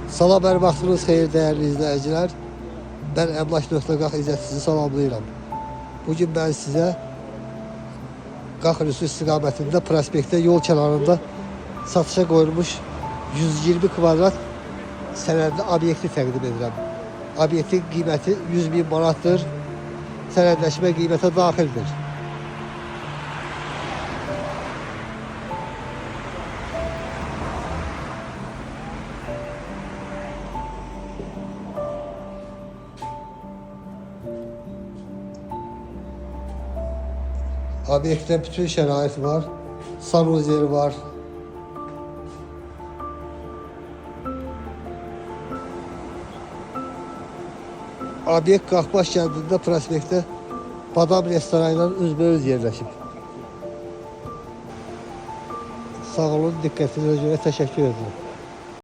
Salam, hər vaxtınız xeyir dəyərli izləyicilər. Mən Əmlak.Qax İzzət sizi salamlayıram. Bugün mən sizə Qax Rüsü istiqamətində prospektdə yol kənarında satışa qoyulmuş 120 kvadrat sənədli obyekti təqdim edirəm. Obyektin qiyməti 100.000 manatdır. Sənədləşmə qiymətə daxildir. Obyektdə bütün şərait var. Sanuzeri var. Obyekt Qaxbaş kəndində prospektdə Badam restoranıyla üzbəüz yerləşib. Sağ olun, diqqətinizə görə təşəkkür edirəm.